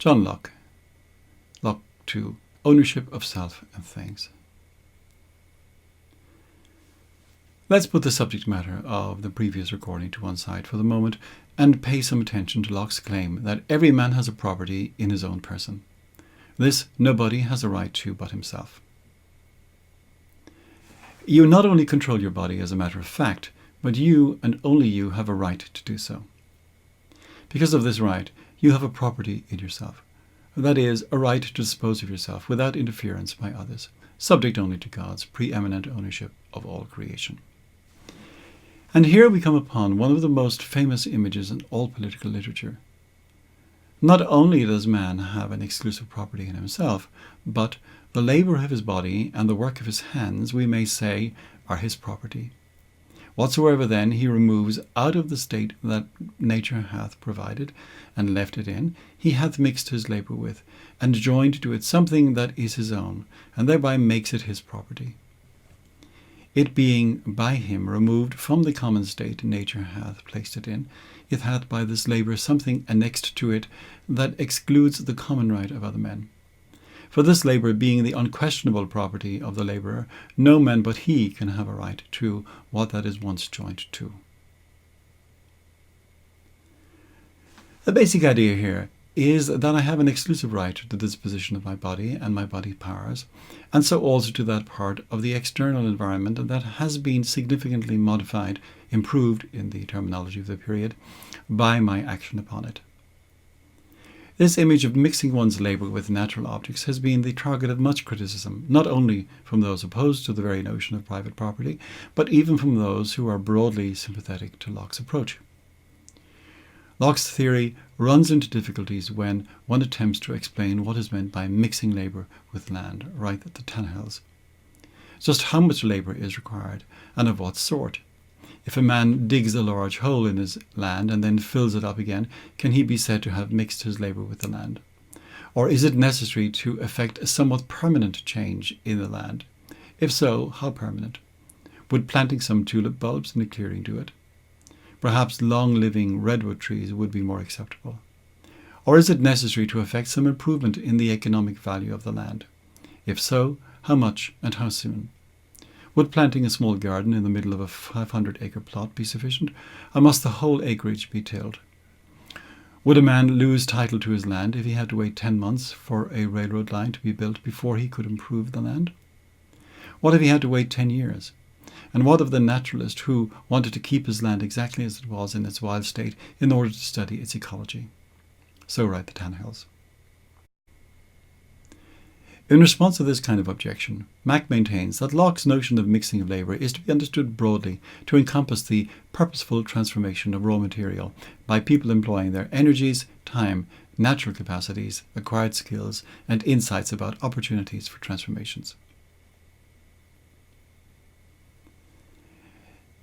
John Locke. Locke 2. Ownership of self and things. Let's put the subject matter of the previous recording to one side for the moment and pay some attention to Locke's claim that every man has a property in his own person. This nobody has a right to but himself. You not only control your body as a matter of fact, but you and only you have a right to do so. Because of this right, you have a property in yourself. That is, a right to dispose of yourself without interference by others, subject only to God's preeminent ownership of all creation. And here we come upon one of the most famous images in all political literature. Not only does man have an exclusive property in himself, but the labour of his body and the work of his hands, we may say, are his property. Whatsoever then he removes out of the state that nature hath provided, and left it in, he hath mixed his labour with, and joined to it something that is his own, and thereby makes it his property. It being by him removed from the common state nature hath placed it in, it hath by this labour something annexed to it that excludes the common right of other men. For this labour being the unquestionable property of the labourer, no man but he can have a right to what that is once joined to. The basic idea here is that I have an exclusive right to the disposition of my body and my body powers, and so also to that part of the external environment that has been significantly modified, improved in the terminology of the period, by my action upon it. This image of mixing one's labour with natural objects has been the target of much criticism, not only from those opposed to the very notion of private property, but even from those who are broadly sympathetic to Locke's approach. Locke's theory runs into difficulties when one attempts to explain what is meant by mixing labour with land, right at the Tannehill. Just how much labour is required, and of what sort? If a man digs a large hole in his land and then fills it up again, can he be said to have mixed his labour with the land? Or is it necessary to effect a somewhat permanent change in the land? If so, how permanent? Would planting some tulip bulbs in a clearing do it? Perhaps long-living redwood trees would be more acceptable. Or is it necessary to effect some improvement in the economic value of the land? If so, how much and how soon? Would planting a small garden in the middle of a 500-acre plot be sufficient, or must the whole acreage be tilled? Would a man lose title to his land if he had to wait 10 months for a railroad line to be built before he could improve the land? What if he had to wait 10 years? And what of the naturalist who wanted to keep his land exactly as it was in its wild state in order to study its ecology? So write the Tannehills. In response to this kind of objection, Mack maintains that Locke's notion of mixing of labour is to be understood broadly to encompass the purposeful transformation of raw material by people employing their energies, time, natural capacities, acquired skills, and insights about opportunities for transformations.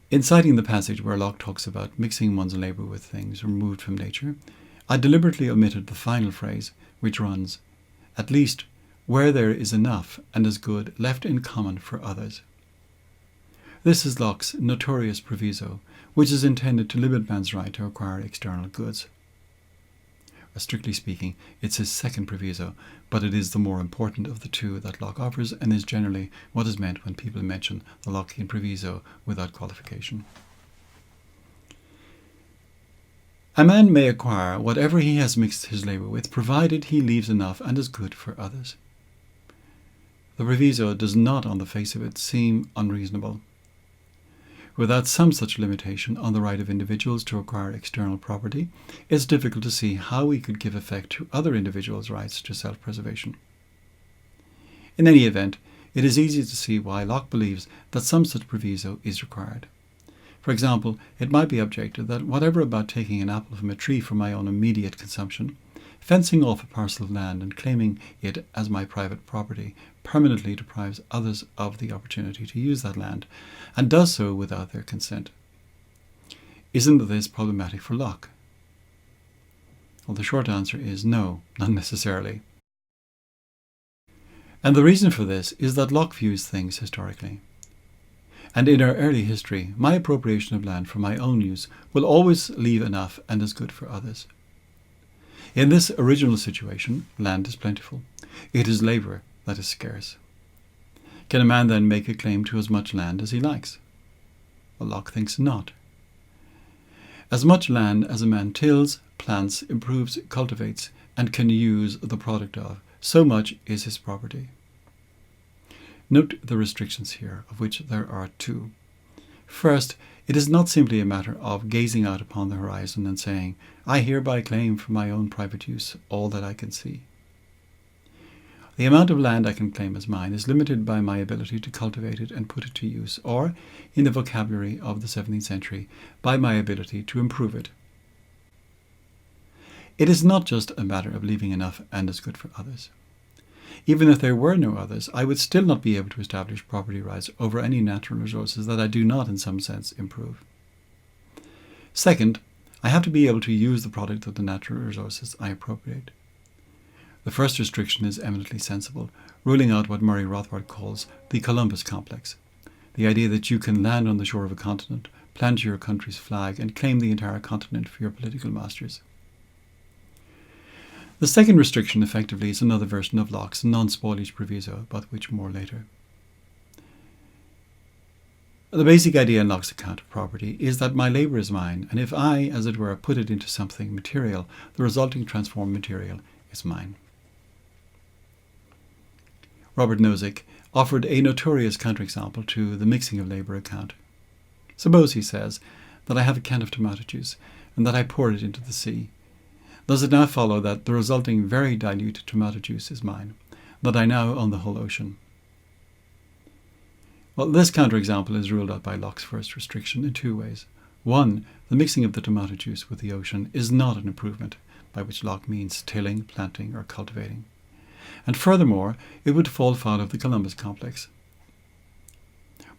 In citing the passage where Locke talks about mixing one's labour with things removed from nature, I deliberately omitted the final phrase, which runs, "at least where there is enough and as good left in common for others." This is Locke's notorious proviso, which is intended to limit man's right to acquire external goods. Strictly speaking, it's his second proviso, but it is the more important of the two that Locke offers, and is generally what is meant when people mention the Lockean proviso without qualification. A man may acquire whatever he has mixed his labour with, provided he leaves enough and is good for others. The proviso does not, on the face of it, seem unreasonable. Without some such limitation on the right of individuals to acquire external property, it's difficult to see how we could give effect to other individuals' rights to self-preservation. In any event, it is easy to see why Locke believes that some such proviso is required. For example, it might be objected that whatever about taking an apple from a tree for my own immediate consumption, fencing off a parcel of land and claiming it as my private property permanently deprives others of the opportunity to use that land, and does so without their consent. Isn't this problematic for Locke? Well, the short answer is no, not necessarily. And the reason for this is that Locke views things historically. And in our early history, my appropriation of land for my own use will always leave enough and is good for others. In this original situation, land is plentiful. It is labour that is scarce. Can a man then make a claim to as much land as he likes? Well, Locke thinks not. As much land as a man tills, plants, improves, cultivates, and can use the product of, so much is his property. Note the restrictions here, of which there are two. First, it is not simply a matter of gazing out upon the horizon and saying, I hereby claim for my own private use all that I can see. The amount of land I can claim as mine is limited by my ability to cultivate it and put it to use, or, in the vocabulary of the 17th century, by my ability to improve it. It is not just a matter of leaving enough and as good for others. Even if there were no others, I would still not be able to establish property rights over any natural resources that I do not, in some sense, improve. Second, I have to be able to use the product of the natural resources I appropriate. The first restriction is eminently sensible, ruling out what Murray Rothbard calls the Columbus complex, the idea that you can land on the shore of a continent, plant your country's flag, and claim the entire continent for your political masters. The second restriction effectively is another version of Locke's non-spoilage proviso, about which more later. The basic idea in Locke's account of property is that my labour is mine, and if I, as it were, put it into something material, the resulting transformed material is mine. Robert Nozick offered a notorious counterexample to the mixing of labour account. Suppose, he says, that I have a can of tomato juice, and that I pour it into the sea. Does it now follow that the resulting very dilute tomato juice is mine, that I now own the whole ocean? Well, this counterexample is ruled out by Locke's first restriction in two ways. One, the mixing of the tomato juice with the ocean is not an improvement, by which Locke means tilling, planting, or cultivating. And furthermore, it would fall foul of the Columbus complex.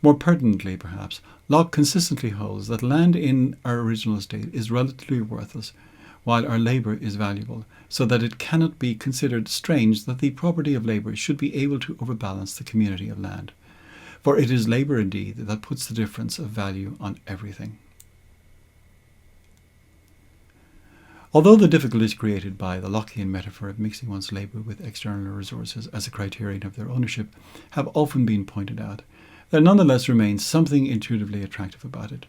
More pertinently, perhaps, Locke consistently holds that land in our original state is relatively worthless, while our labour is valuable, so that it cannot be considered strange that the property of labour should be able to overbalance the community of land. For it is labour indeed that puts the difference of value on everything. Although the difficulties created by the Lockean metaphor of mixing one's labour with external resources as a criterion of their ownership have often been pointed out, there nonetheless remains something intuitively attractive about it.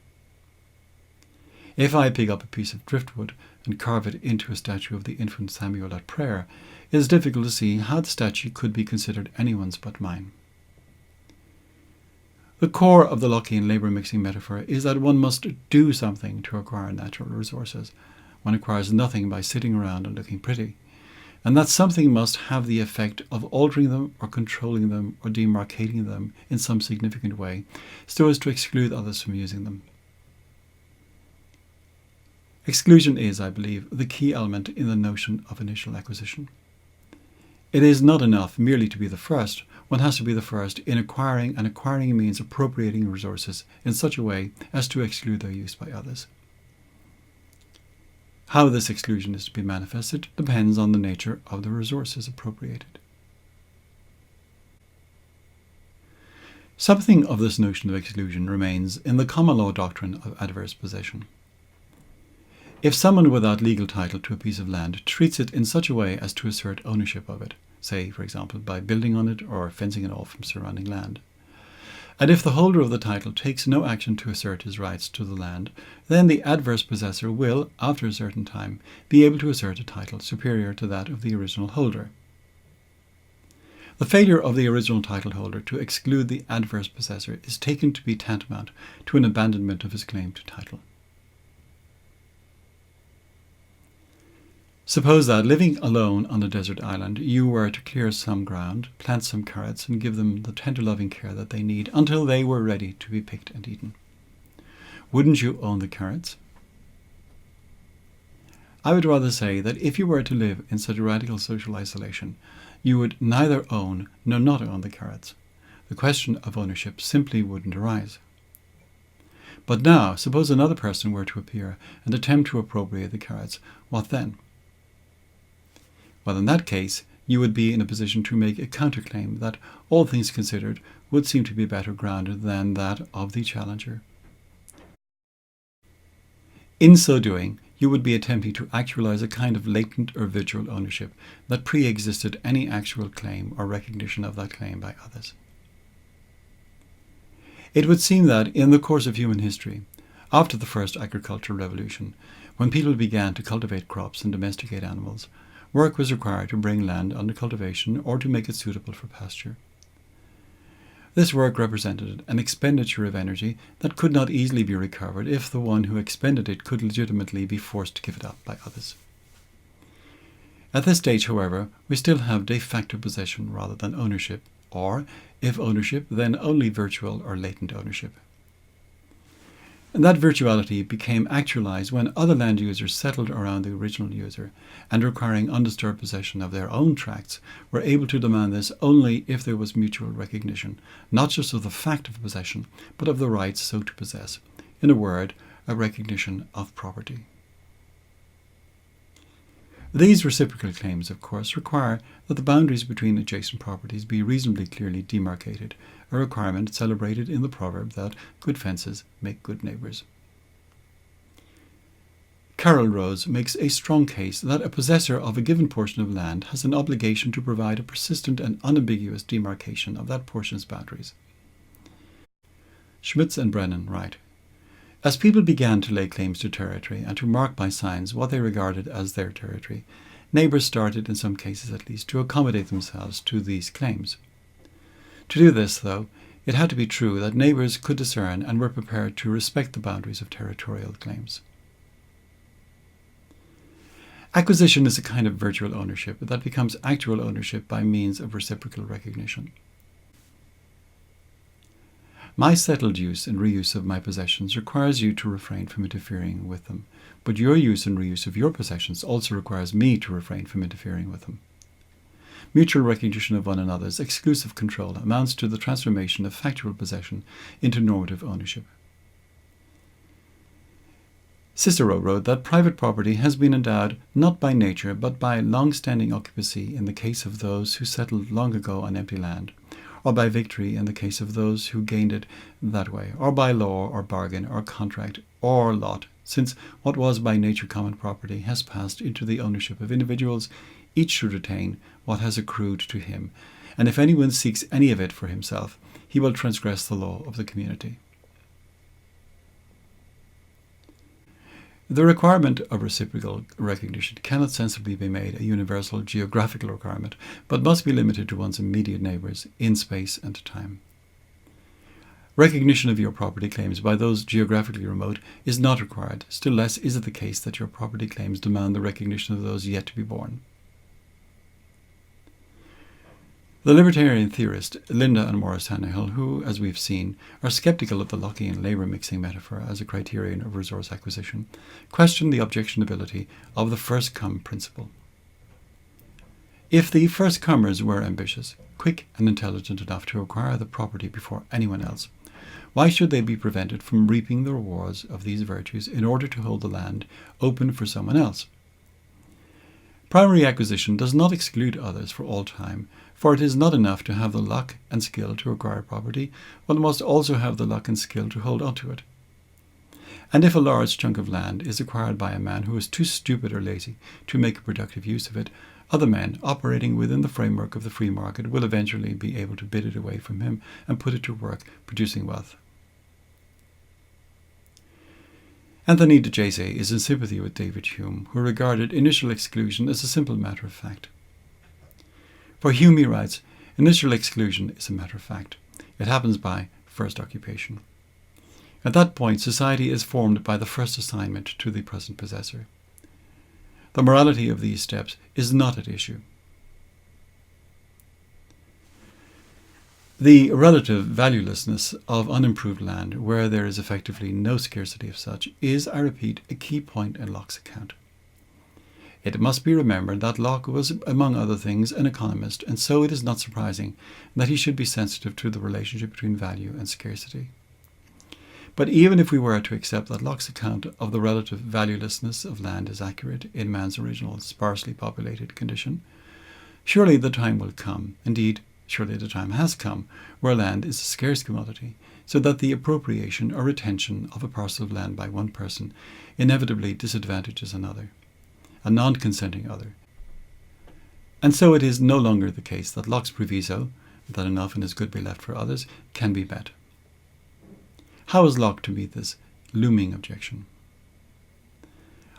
If I pick up a piece of driftwood and carve it into a statue of the infant Samuel at prayer, it is difficult to see how the statue could be considered anyone's but mine. The core of the Lockean labour mixing metaphor is that one must do something to acquire natural resources. One acquires nothing by sitting around and looking pretty, and that something must have the effect of altering them or controlling them or demarcating them in some significant way, so as to exclude others from using them. Exclusion is, I believe, the key element in the notion of initial acquisition. It is not enough merely to be the first, one has to be the first in acquiring, and acquiring means appropriating resources in such a way as to exclude their use by others. How this exclusion is to be manifested depends on the nature of the resources appropriated. Something of this notion of exclusion remains in the common law doctrine of adverse possession. If someone without legal title to a piece of land treats it in such a way as to assert ownership of it, say, for example, by building on it or fencing it off from surrounding land, and if the holder of the title takes no action to assert his rights to the land, then the adverse possessor will, after a certain time, be able to assert a title superior to that of the original holder. The failure of the original title holder to exclude the adverse possessor is taken to be tantamount to an abandonment of his claim to title. Suppose that, living alone on a desert island, you were to clear some ground, plant some carrots, and give them the tender loving care that they need until they were ready to be picked and eaten. Wouldn't you own the carrots? I would rather say that if you were to live in such radical social isolation, you would neither own nor not own the carrots. The question of ownership simply wouldn't arise. But now, suppose another person were to appear and attempt to appropriate the carrots, what then? Well, in that case, you would be in a position to make a counterclaim that, all things considered, would seem to be better grounded than that of the challenger. In so doing, you would be attempting to actualize a kind of latent or virtual ownership that pre-existed any actual claim or recognition of that claim by others. It would seem that, in the course of human history, after the first agricultural revolution, when people began to cultivate crops and domesticate animals, work was required to bring land under cultivation or to make it suitable for pasture. This work represented an expenditure of energy that could not easily be recovered if the one who expended it could legitimately be forced to give it up by others. At this stage, however, we still have de facto possession rather than ownership, or, if ownership, then only virtual or latent ownership. And that virtuality became actualized when other land users settled around the original user and, requiring undisturbed possession of their own tracts, were able to demand this only if there was mutual recognition, not just of the fact of possession, but of the rights so to possess. In a word, a recognition of property. These reciprocal claims, of course, require that the boundaries between adjacent properties be reasonably clearly demarcated, a requirement celebrated in the proverb that good fences make good neighbours. Carol Rose makes a strong case that a possessor of a given portion of land has an obligation to provide a persistent and unambiguous demarcation of that portion's boundaries. Schmitz and Brennan write, as people began to lay claims to territory and to mark by signs what they regarded as their territory, neighbours started, in some cases at least, to accommodate themselves to these claims. To do this, though, it had to be true that neighbours could discern and were prepared to respect the boundaries of territorial claims. Acquisition is a kind of virtual ownership that becomes actual ownership by means of reciprocal recognition. My settled use and reuse of my possessions requires you to refrain from interfering with them, but your use and reuse of your possessions also requires me to refrain from interfering with them. Mutual recognition of one another's exclusive control amounts to the transformation of factual possession into normative ownership. Cicero wrote that private property has been endowed not by nature but by long-standing occupancy in the case of those who settled long ago on empty land, or by victory in the case of those who gained it that way, or by law or bargain or contract or lot, since what was by nature common property has passed into the ownership of individuals. Each should retain what has accrued to him, and if anyone seeks any of it for himself, he will transgress the law of the community. The requirement of reciprocal recognition cannot sensibly be made a universal geographical requirement, but must be limited to one's immediate neighbours in space and time. Recognition of your property claims by those geographically remote is not required. Still less is it the case that your property claims demand the recognition of those yet to be born. The libertarian theorist Linda and Morris Tannehill, who, as we've seen, are sceptical of the Lockean labour-mixing metaphor as a criterion of resource acquisition, question the objectionability of the first-come principle. If the first-comers were ambitious, quick and intelligent enough to acquire the property before anyone else, why should they be prevented from reaping the rewards of these virtues in order to hold the land open for someone else? Primary acquisition does not exclude others for all time, for it is not enough to have the luck and skill to acquire property, one must also have the luck and skill to hold on to it. And if a large chunk of land is acquired by a man who is too stupid or lazy to make a productive use of it, other men operating within the framework of the free market will eventually be able to bid it away from him and put it to work producing wealth. Anthony de Jesse is in sympathy with David Hume, who regarded initial exclusion as a simple matter of fact. For Hume, he writes, initial exclusion is a matter of fact. It happens by first occupation. At that point, society is formed by the first assignment to the present possessor. The morality of these steps is not at issue. The relative valuelessness of unimproved land, where there is effectively no scarcity of such, is, I repeat, a key point in Locke's account. It must be remembered that Locke was, among other things, an economist, and so it is not surprising that he should be sensitive to the relationship between value and scarcity. But even if we were to accept that Locke's account of the relative valuelessness of land is accurate in man's original sparsely populated condition, surely the time will come, indeed Surely the time has come where land is a scarce commodity, so that the appropriation or retention of a parcel of land by one person inevitably disadvantages another, a non-consenting other. And so it is no longer the case that Locke's proviso, that enough and as good be left for others, can be met. How is Locke to meet this looming objection?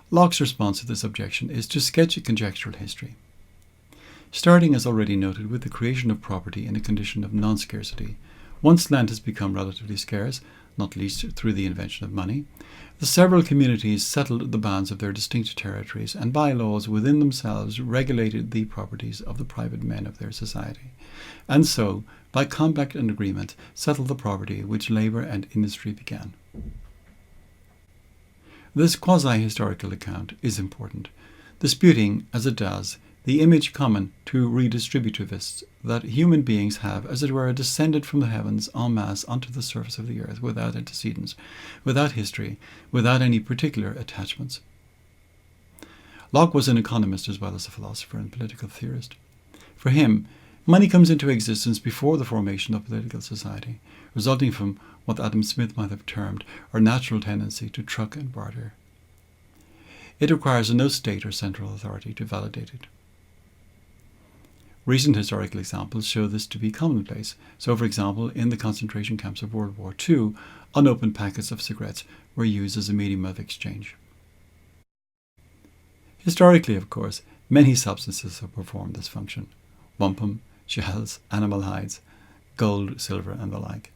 Locke's response to this objection is to sketch a conjectural history. Starting, as already noted, with the creation of property in a condition of non-scarcity, once land has become relatively scarce, not least through the invention of money, the several communities settled the bounds of their distinct territories and by laws within themselves regulated the properties of the private men of their society, and so, by compact and agreement, settled the property which labour and industry began. This quasi-historical account is important, disputing, as it does, the image common to redistributivists that human beings have, as it were, descended from the heavens en masse onto the surface of the earth without antecedents, without history, without any particular attachments. Locke was an economist as well as a philosopher and political theorist. For him, money comes into existence before the formation of political society, resulting from what Adam Smith might have termed our natural tendency to truck and barter. It requires no state or central authority to validate it. Recent historical examples show this to be commonplace. So, for example, in the concentration camps of World War II, unopened packets of cigarettes were used as a medium of exchange. Historically, of course, many substances have performed this function: wampum, shells, animal hides, gold, silver, and the like.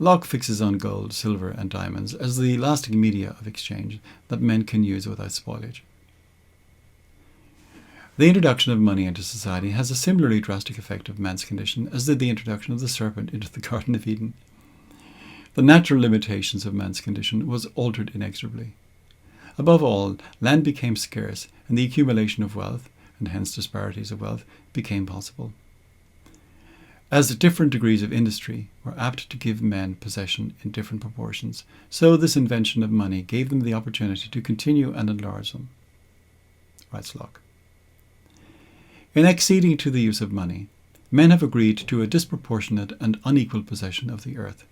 Locke fixes on gold, silver, and diamonds as the lasting media of exchange that men can use without spoilage. The introduction of money into society has a similarly drastic effect of man's condition as did the introduction of the serpent into the Garden of Eden. The natural limitations of man's condition was altered inexorably. Above all, land became scarce, and the accumulation of wealth, and hence disparities of wealth, became possible. As different degrees of industry were apt to give men possession in different proportions, so this invention of money gave them the opportunity to continue and enlarge them, writes Locke. In acceding to the use of money, men have agreed to a disproportionate and unequal possession of the earth,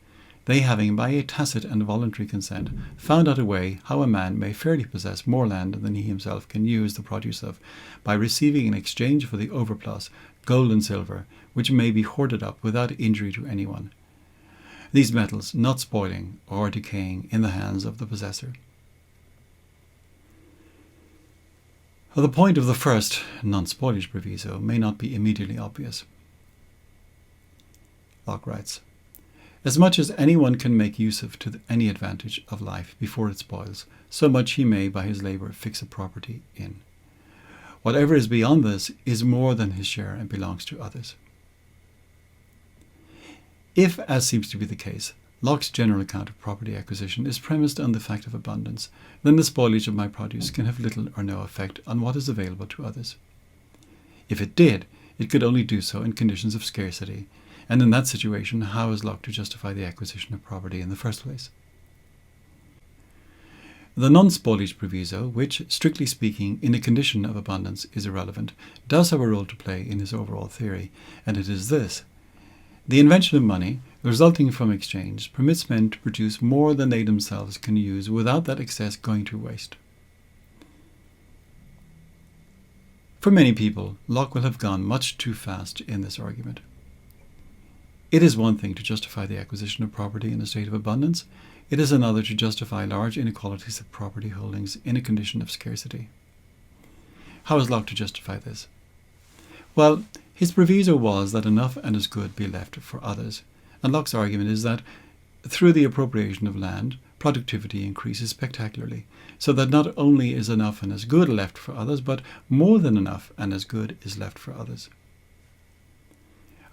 they having, by a tacit and voluntary consent, found out a way how a man may fairly possess more land than he himself can use the produce of, by receiving in exchange for the overplus gold and silver, which may be hoarded up without injury to anyone, these metals not spoiling or decaying in the hands of the possessor. The point of the first non-spoilage proviso may not be immediately obvious. Locke writes, "As much as anyone can make use of to any advantage of life before it spoils, so much he may by his labour fix a property in. Whatever is beyond this is more than his share and belongs to others." If, as seems to be the case, Locke's general account of property acquisition is premised on the fact of abundance, then the spoilage of my produce can have little or no effect on what is available to others. If it did, it could only do so in conditions of scarcity, and in that situation, how is Locke to justify the acquisition of property in the first place? The non-spoilage proviso, which, strictly speaking, in a condition of abundance is irrelevant, does have a role to play in his overall theory, and it is this: the invention of money, resulting from exchange, permits men to produce more than they themselves can use without that excess going to waste. For many people, Locke will have gone much too fast in this argument. It is one thing to justify the acquisition of property in a state of abundance. It is another to justify large inequalities of property holdings in a condition of scarcity. How is Locke to justify this? Well, his proviso was that enough and as good be left for others, and Locke's argument is that through the appropriation of land, productivity increases spectacularly, so that not only is enough and as good left for others, but more than enough and as good is left for others.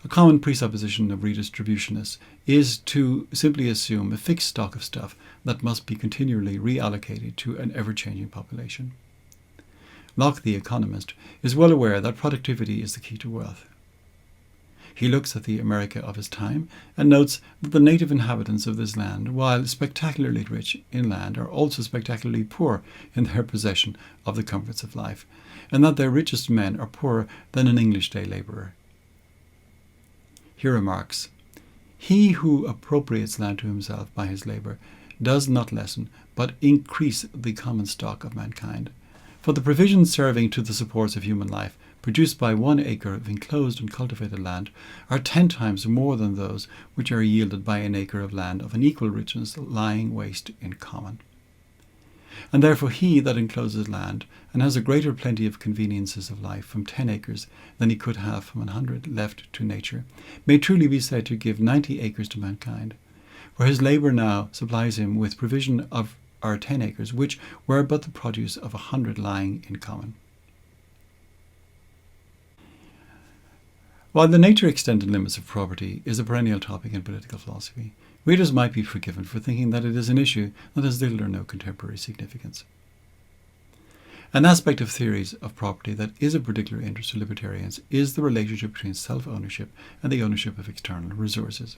A common presupposition of redistributionists is to simply assume a fixed stock of stuff that must be continually reallocated to an ever-changing population. Locke, the economist, is well aware that productivity is the key to wealth. He looks at the America of his time and notes that the native inhabitants of this land, while spectacularly rich in land, are also spectacularly poor in their possession of the comforts of life, and that their richest men are poorer than an English day labourer. He remarks, "He who appropriates land to himself by his labour does not lessen, but increase the common stock of mankind. For the provisions serving to the supports of human life, produced by 1 acre of enclosed and cultivated land, are 10 times more than those which are yielded by an acre of land of an equal richness lying waste in common. And therefore he that encloses land, and has a greater plenty of conveniences of life from 10 acres than he could have from 100 left to nature, may truly be said to give 90 acres to mankind. For his labour now supplies him with provision of our 10 acres, which were but the produce of 100 lying in common." While the nature, extent, and limits of property is a perennial topic in political philosophy, readers might be forgiven for thinking that it is an issue that has little or no contemporary significance. An aspect of theories of property that is of particular interest to libertarians is the relationship between self-ownership and the ownership of external resources.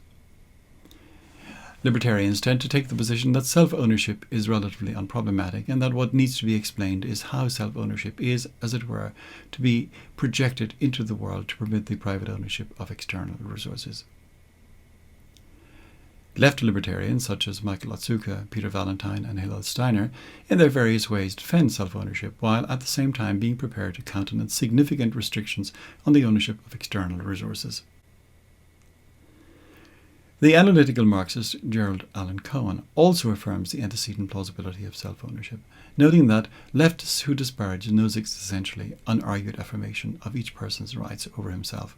Libertarians tend to take the position that self-ownership is relatively unproblematic, and that what needs to be explained is how self-ownership is, as it were, to be projected into the world to permit the private ownership of external resources. Left libertarians, such as Michael Otsuka, Peter Valentine, and Hillel Steiner, in their various ways defend self-ownership, while at the same time being prepared to countenance significant restrictions on the ownership of external resources. The analytical Marxist Gerald Allen Cohen also affirms the antecedent plausibility of self-ownership, noting that leftists who disparage Nozick's essentially unargued affirmation of each person's rights over himself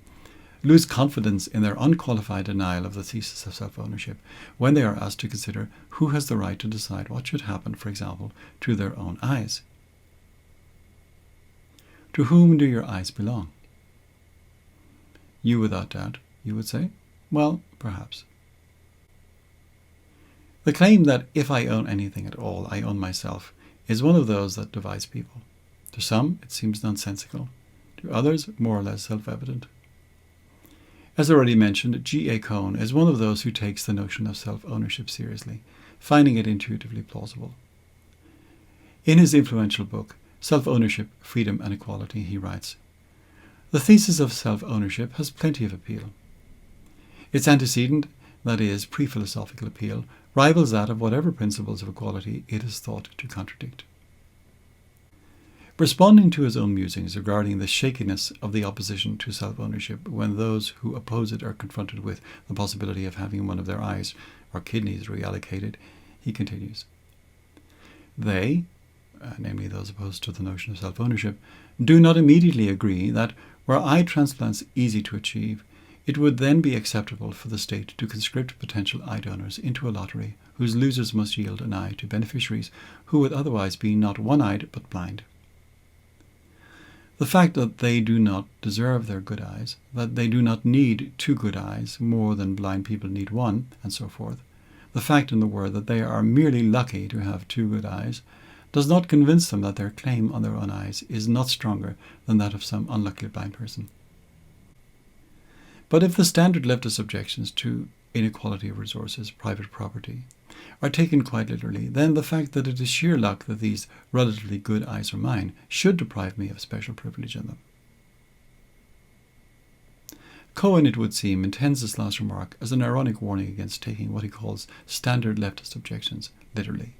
lose confidence in their unqualified denial of the thesis of self-ownership when they are asked to consider who has the right to decide what should happen, for example, to their own eyes. To whom do your eyes belong? You, without doubt, you would say? Well, perhaps. The claim that if I own anything at all, I own myself, is one of those that divides people. To some, it seems nonsensical. To others, more or less self-evident. As already mentioned, G. A. Cohen is one of those who takes the notion of self-ownership seriously, finding it intuitively plausible. In his influential book, Self-Ownership, Freedom and Equality, he writes, "The thesis of self-ownership has plenty of appeal. Its antecedent, that is, pre-philosophical appeal, rivals that of whatever principles of equality it is thought to contradict." Responding to his own musings regarding the shakiness of the opposition to self-ownership when those who oppose it are confronted with the possibility of having one of their eyes or kidneys reallocated, he continues, "They, namely those opposed to the notion of self-ownership, do not immediately agree that, were eye transplants easy to achieve, it would then be acceptable for the state to conscript potential eye donors into a lottery whose losers must yield an eye to beneficiaries who would otherwise be not one-eyed but blind. The fact that they do not deserve their good eyes, that they do not need 2 good eyes more than blind people need 1, and so forth, the fact, in the word, that they are merely lucky to have 2 good eyes, does not convince them that their claim on their own eyes is not stronger than that of some unlucky blind person. But if the standard leftist objections to inequality of resources, private property, are taken quite literally, then the fact that it is sheer luck that these relatively good eyes are mine should deprive me of special privilege in them." Cohen, it would seem, intends this last remark as an ironic warning against taking what he calls standard leftist objections literally.